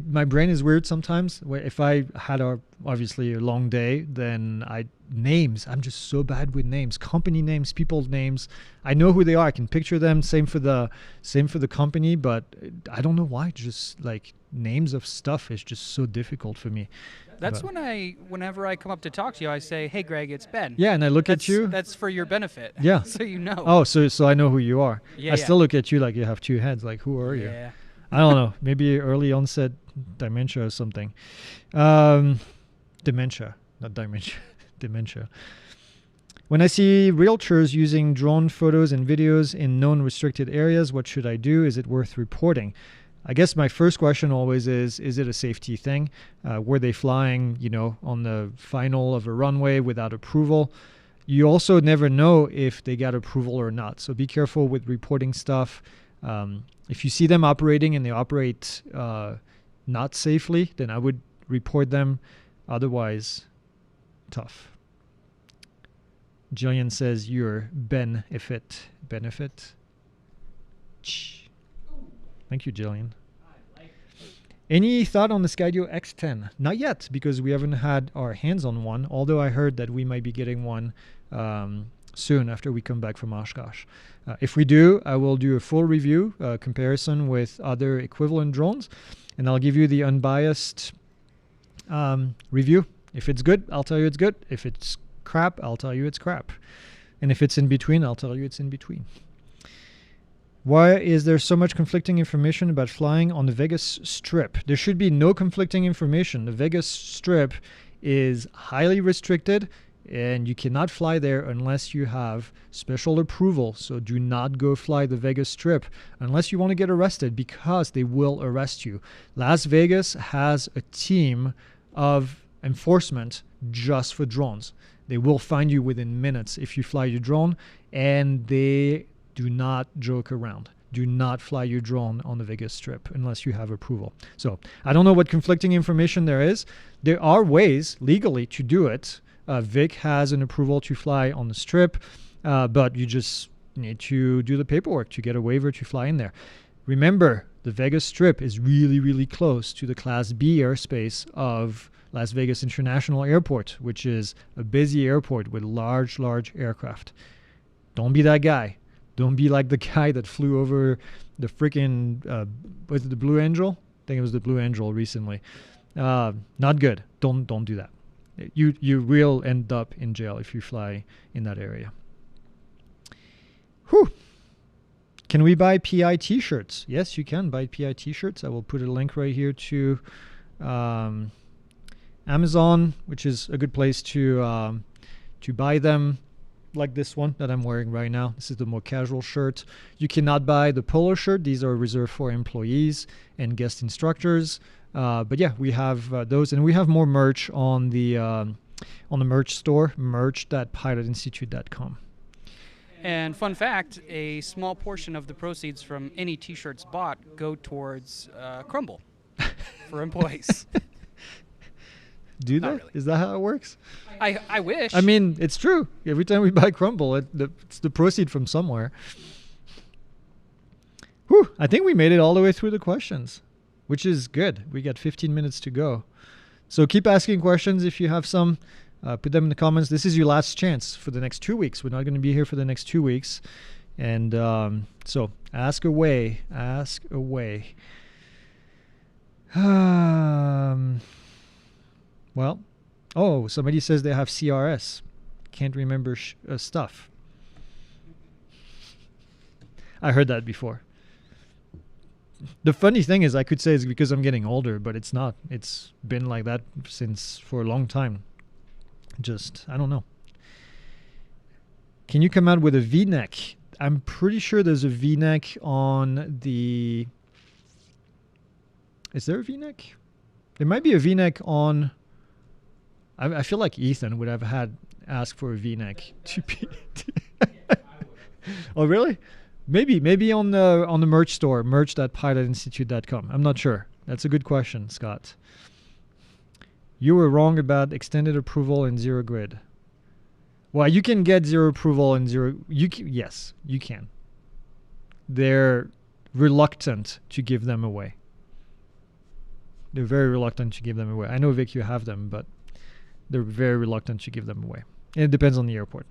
My brain is weird sometimes. If I had obviously a long day, then names. I'm just so bad with names, company names, people's names. I know who they are. I can picture them. Same for the company, but I don't know why. Just like names of stuff is just so difficult for me. That's whenever I come up to talk to you, I say, "Hey, Greg, it's Ben." Yeah, and I look at you. That's for your benefit. Yeah. So you know. Oh, so I know who you are. Yeah, I still look at you like you have two heads. Like, who are you? Yeah. I don't know. Maybe early onset dementia or something. Dementia, not dementia. Dementia. When I see realtors using drone photos and videos in known restricted areas, what should I do? Is it worth reporting? I guess my first question always is it a safety thing? Were they flying, on the final of a runway without approval? You also never know if they got approval or not. So be careful with reporting stuff. If you see them operating and they operate not safely, then I would report them. Otherwise, tough. Jillian says you're benefit. Thank you, Jillian. Any thought on the Skydio X10? Not yet, because we haven't had our hands on one, although I heard that we might be getting one soon after we come back from Oshkosh. If we do, I will do a full review, comparison with other equivalent drones, and I'll give you the unbiased review. If it's good, I'll tell you it's good. If it's crap, I'll tell you it's crap. And if it's in between, I'll tell you it's in between. Why is there so much conflicting information about flying on the Vegas Strip? There should be no conflicting information. The Vegas Strip is highly restricted, and you cannot fly there unless you have special approval. So do not go fly the Vegas Strip unless you want to get arrested, because they will arrest you. Las Vegas has a team of enforcement just for drones. They will find you within minutes if you fly your drone, and they do not joke around. Do not fly your drone on the Vegas Strip unless you have approval. So I don't know what conflicting information there is. There are ways legally to do it. Vic has an approval to fly on the Strip, but you just need to do the paperwork to get a waiver to fly in there. Remember, the Vegas Strip is really, really close to the Class B airspace of Las Vegas International Airport, which is a busy airport with large aircraft. Don't be that guy. Don't be like the guy that flew over the freaking, was it the Blue Angel? I think it was the Blue Angel recently. Not good. Don't do that. You will end up in jail if you fly in that area. Whew. Can we buy PI t-shirts? Yes, you can buy PI t-shirts. I will put a link right here to Amazon, which is a good place to buy them, like this one that I'm wearing right now. This is the more casual shirt. You cannot buy the polo shirt. These are reserved for employees and guest instructors. But yeah, we have those, and we have more merch on the merch store, merch.pilotinstitute.com. And fun fact, a small portion of the proceeds from any T-shirts bought go towards Crumble for employees. Do they? Really. Is that how it works? I wish. I mean, it's true. Every time we buy Crumble, it's the proceed from somewhere. Whew, I think we made it all the way through the questions, which is good. We got 15 minutes to go. So keep asking questions if you have some. Put them in the comments. This is your last chance for the next 2 weeks. We're not going to be here for the next 2 weeks. And so ask away. Ask away. Well, somebody says they have CRS. Can't remember stuff. I heard that before. The funny thing is, I could say it's because I'm getting older, but it's not. It's been like that for a long time. I don't know. Can you come out with a V-neck? I'm pretty sure there's a V-neck on the... Is there a V-neck? There might be a V-neck on... I feel like Ethan would have asked for a V-neck to be... Oh, really? Maybe on the merch store, merch.pilotinstitute.com. I'm not sure. That's a good question, Scott. You were wrong about extended approval in zero grid. Well, you can get zero approval in zero. Yes, you can. They're reluctant to give them away. They're very reluctant to give them away. I know, Vic, you have them, but they're very reluctant to give them away. And it depends on the airport.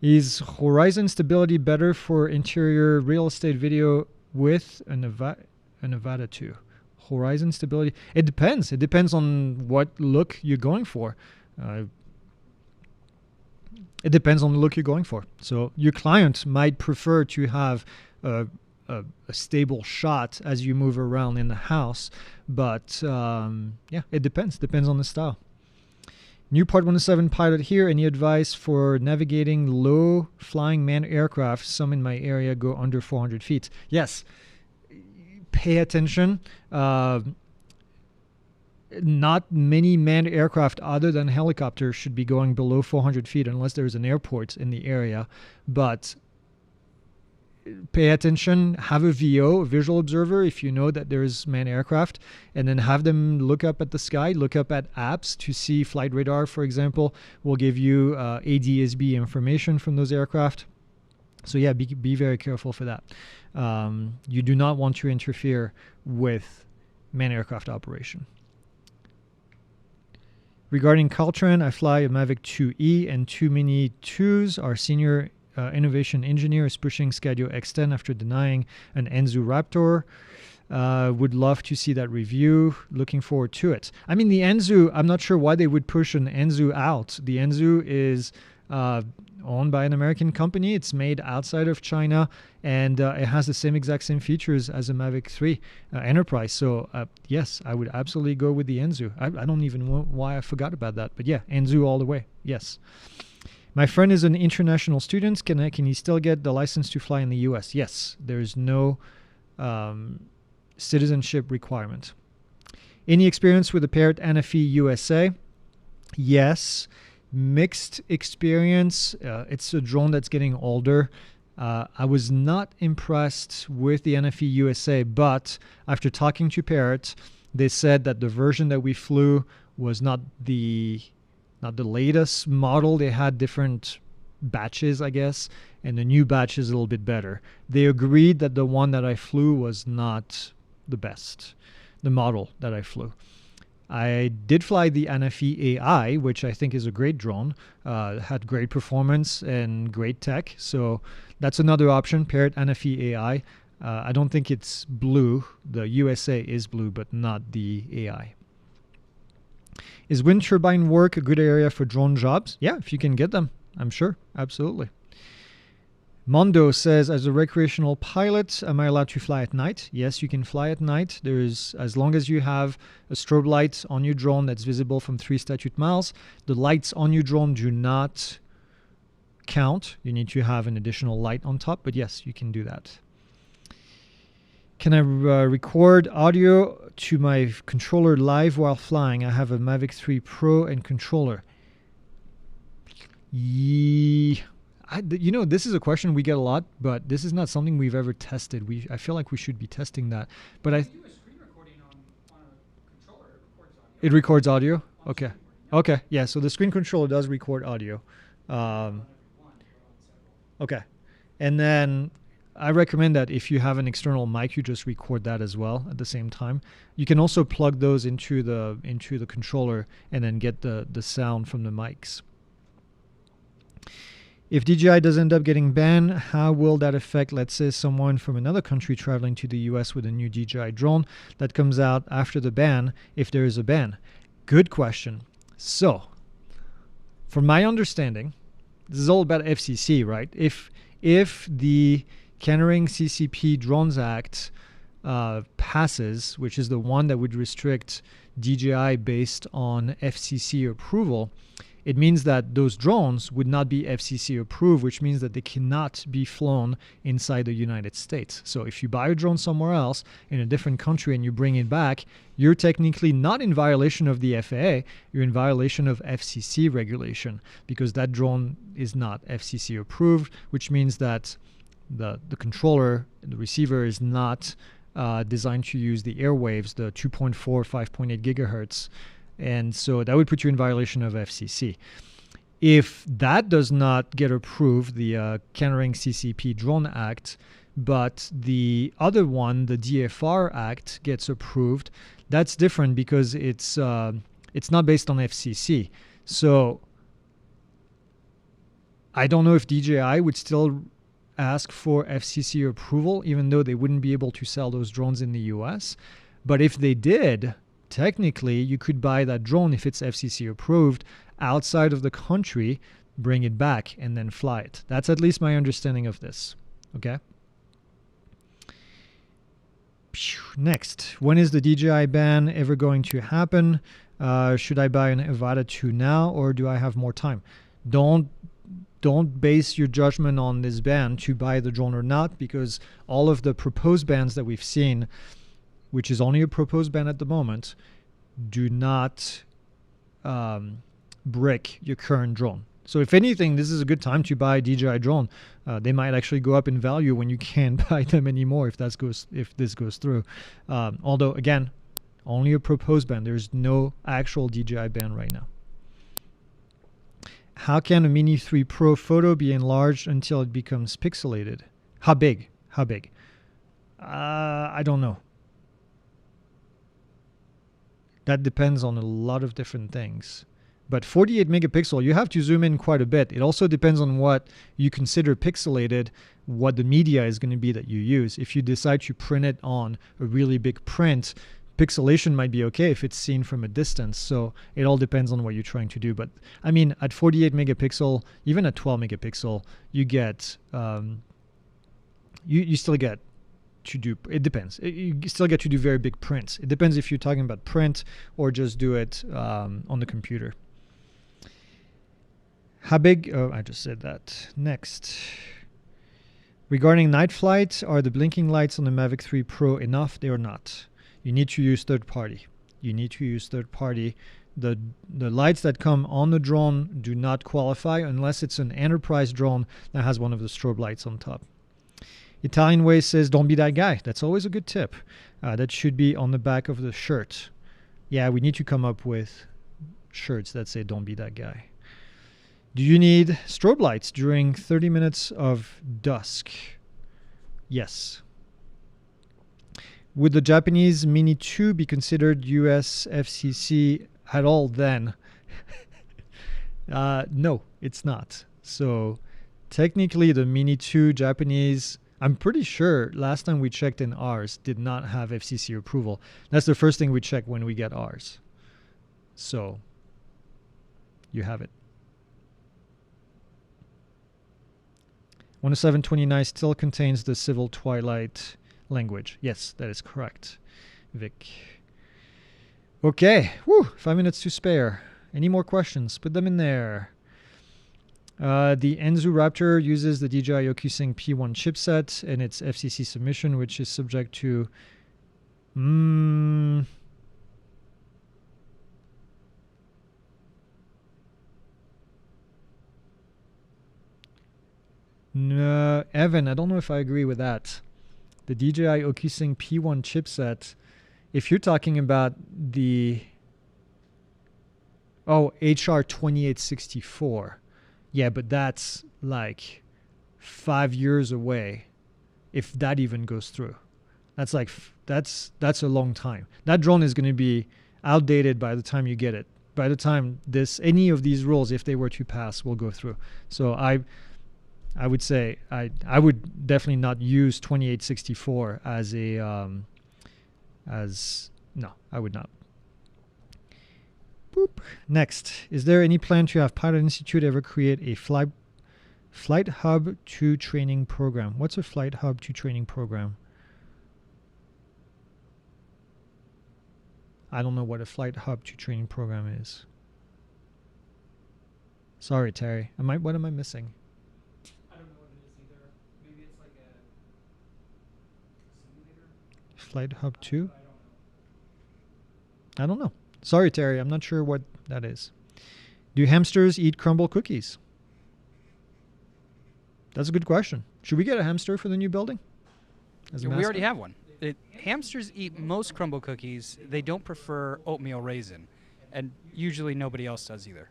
Is horizon stability better for interior real estate video with a Nevada 2? Horizon stability? It depends. It depends on what look you're going for. It depends on the look you're going for. So your client might prefer to have a stable shot as you move around in the house. But yeah, it depends. Depends on the style. New Part 107 pilot here. Any advice for navigating low-flying manned aircraft? Some in my area go under 400 feet. Yes. Pay attention. Not many manned aircraft other than helicopters should be going below 400 feet unless there's an airport in the area. But pay attention. Have a VO, a visual observer, if you know that there's manned aircraft, and then have them look up at the sky, look up at apps to see flight radar, for example, will give you ADS-B information from those aircraft. So yeah, be very careful for that. You do not want to interfere with manned aircraft operation. Regarding Caltran, I fly a Mavic 2E and 2 Mini 2s. Our senior innovation engineer is pushing Skydio X10 after denying an Enzu Raptor. Would love to see that review. Looking forward to it. I mean, the Enzu, I'm not sure why they would push an Enzu out. The Enzu is owned by an American company. It's made outside of China, and it has the same features as a Mavic 3 Enterprise. So yes, I would absolutely go with the Enzu. I don't even know why I forgot about that. But yeah, Enzu all the way. Yes. My friend is an international student. Can he still get the license to fly in the U.S.? Yes. There's no citizenship requirement. Any experience with the Parrot NFE USA? Yes. Mixed experience. It's a drone that's getting older. I was not impressed with the NFE USA, but after talking to Parrot, they said that the version that we flew was not the latest model. They had different batches, I guess, and the new batch is a little bit better. They agreed that the one that I flew was not the best, the model that I flew. I did fly the NFE AI, which I think is a great drone. Had great performance and great tech. So that's another option, Parrot NFE AI. I don't think it's blue. The USA is blue, but not the AI. Is wind turbine work a good area for drone jobs? Yeah, if you can get them, I'm sure. Absolutely. Mondo says, as a recreational pilot, am I allowed to fly at night? Yes, you can fly at night. As long as you have a strobe light on your drone that's visible from 3 statute miles, the lights on your drone do not count. You need to have an additional light on top, but yes, you can do that. Can I record audio to my controller live while flying? I have a Mavic 3 Pro and controller. This is a question we get a lot, but this is not something we've ever tested. I feel like we should be testing that. But I do a screen recording on a controller. It records audio. Okay. Okay. Yeah. So the screen controller does record audio. Okay. And then I recommend that if you have an external mic, you just record that as well at the same time. You can also plug those into the controller and then get the sound from the mics. If DJI does end up getting banned, how will that affect, let's say, someone from another country traveling to the US with a new DJI drone that comes out after the ban, if there is a ban? Good question. So, from my understanding, this is all about FCC, right? If the Countering CCP Drones Act passes, which is the one that would restrict DJI based on FCC approval, it means that those drones would not be FCC approved, which means that they cannot be flown inside the United States. So if you buy a drone somewhere else in a different country and you bring it back, you're technically not in violation of the FAA, you're in violation of FCC regulation because that drone is not FCC approved, which means that the controller, the receiver is not designed to use the airwaves, the 2.4, 5.8 gigahertz. And so that would put you in violation of FCC. If that does not get approved, the Countering CCP Drone Act, but the other one, the DFR Act, gets approved, that's different because it's not based on FCC. So I don't know if DJI would still ask for FCC approval, even though they wouldn't be able to sell those drones in the US. But if they did, technically, you could buy that drone if it's FCC approved outside of the country, bring it back, and then fly it. That's at least my understanding of this. Okay? Next, when is the DJI ban ever going to happen? Should I buy an Avata 2 now, or do I have more time? Don't base your judgment on this ban to buy the drone or not, because all of the proposed bans that we've seen, which is only a proposed ban at the moment, do not brick your current drone. So if anything, this is a good time to buy a DJI drone. They might actually go up in value when you can't buy them anymore if this goes through. Although, again, only a proposed ban. There's no actual DJI ban right now. How can a Mini 3 Pro photo be enlarged until it becomes pixelated? How big? I don't know. That depends on a lot of different things. But 48 megapixel, you have to zoom in quite a bit. It also depends on what you consider pixelated, what the media is going to be that you use. If you decide to print it on a really big print, pixelation might be okay if it's seen from a distance. So it all depends on what you're trying to do. But I mean, at 48 megapixel, even at 12 megapixel, you get, you still get to do, it depends. You still get to do very big prints. It depends if you're talking about print or just do it on the computer. How big? Oh, I just said that. Next. Regarding night flight, are the blinking lights on the Mavic 3 Pro enough? They are not. You need to use third party. The lights that come on the drone do not qualify unless it's an enterprise drone that has one of the strobe lights on top. Italian Way says, don't be that guy. That's always a good tip. That should be on the back of the shirt. Yeah, we need to come up with shirts that say, don't be that guy. Do you need strobe lights during 30 minutes of dusk? Yes. Would the Japanese Mini 2 be considered US FCC at all then? No, it's not. So technically the Mini 2 Japanese, I'm pretty sure last time we checked in ours, did not have FCC approval. That's the first thing we check when we get ours. So you have it. 107.29 still contains the Civil Twilight language. Yes, that is correct, Vic. Okay, 5 minutes to spare. Any more questions? Put them in there. The Enzu Raptor uses the DJI OcuSync P1 chipset and its FCC submission, which is subject to... No, Evan, I don't know if I agree with that. The DJI OcuSync P1 chipset, if you're talking about the... Oh, HR 2864. Yeah, but that's like 5 years away, if that even goes through. That's like that's a long time. That drone is going to be outdated by the time you get it. By the time any of these rules, if they were to pass, will go through. So I would say I would definitely not use 2864 as a no, I would not. Boop. Next, is there any plan to have Pilot Institute ever create a Flight Hub 2 training program? What's a Flight Hub 2 training program? I don't know what a Flight Hub 2 training program is. Sorry, Terry. What am I missing? I don't know what it is either. Maybe it's like a simulator? Flight Hub 2? I don't know. Sorry, Terry. I'm not sure what that is. Do hamsters eat crumble cookies? That's a good question. Should we get a hamster for the new building? We already have one. Hamsters eat most crumble cookies. They don't prefer oatmeal raisin. And usually nobody else does either.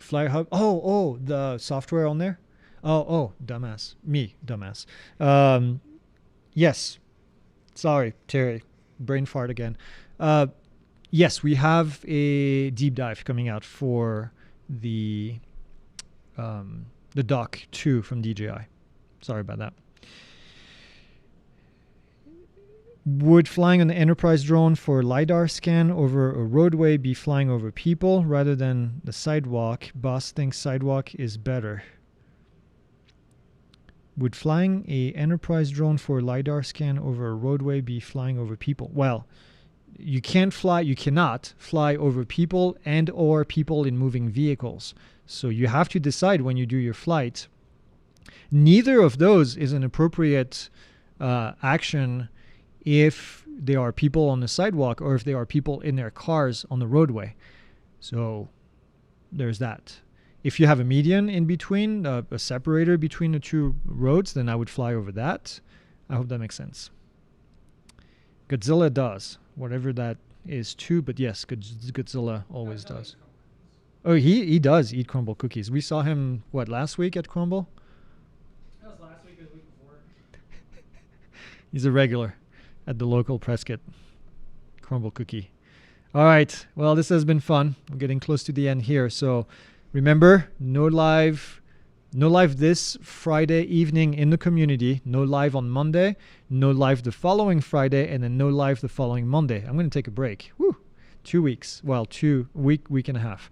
Flight Hub. Oh, the software on there? Oh, dumbass. Me, dumbass. Yes. Sorry, Terry. Brain fart again. Yes, we have a deep dive coming out for the Dock 2 from DJI. Sorry about that. Would flying an Enterprise drone for LiDAR scan over a roadway be flying over people rather than the sidewalk? Boss thinks sidewalk is better. Would flying a Enterprise drone for LiDAR scan over a roadway be flying over people? Well, you cannot fly over people and or people in moving vehicles. So you have to decide when you do your flight. Neither of those is an appropriate action if there are people on the sidewalk or if there are people in their cars on the roadway. So there's that. If you have a median in between, a separator between the two roads, then I would fly over that. I hope that makes sense. Godzilla does, whatever that is too, but yes, Godzilla always does. Oh, he does eat crumble cookies. We saw him, last week at Crumble? That was last week or the week before. He's a regular at the local Prescott crumble cookie. All right, well, this has been fun. We're getting close to the end here, so remember, no live this Friday evening in the community, no live on Monday, no live the following Friday, and then no live the following Monday. I'm going to take a break. 2 weeks. Well, week and a half.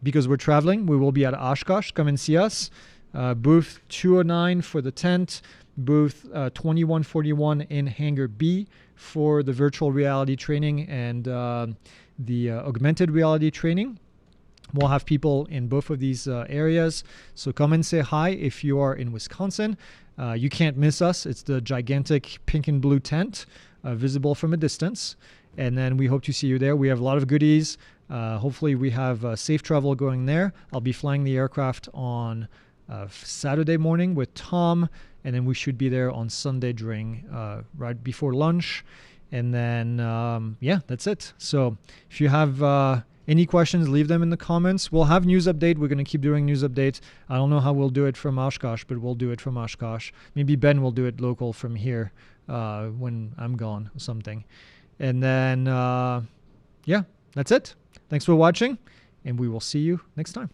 Because we're traveling, we will be at Oshkosh. Come and see us. Booth 209 for the tent, booth 2141 in Hangar B for the virtual reality training and the augmented reality training. We'll have people in both of these areas. So come and say hi if you are in Wisconsin. You can't miss us. It's the gigantic pink and blue tent, visible from a distance. And then we hope to see you there. We have a lot of goodies. Hopefully we have safe travel going there. I'll be flying the aircraft on Saturday morning with Tom. And then we should be there on Sunday during right before lunch. And then, that's it. So if you have any questions, leave them in the comments. We'll have news update. We're going to keep doing news updates. I don't know how we'll do it from Oshkosh, but we'll do it from Oshkosh. Maybe Ben will do it local from here when I'm gone or something. And then, that's it. Thanks for watching, and we will see you next time.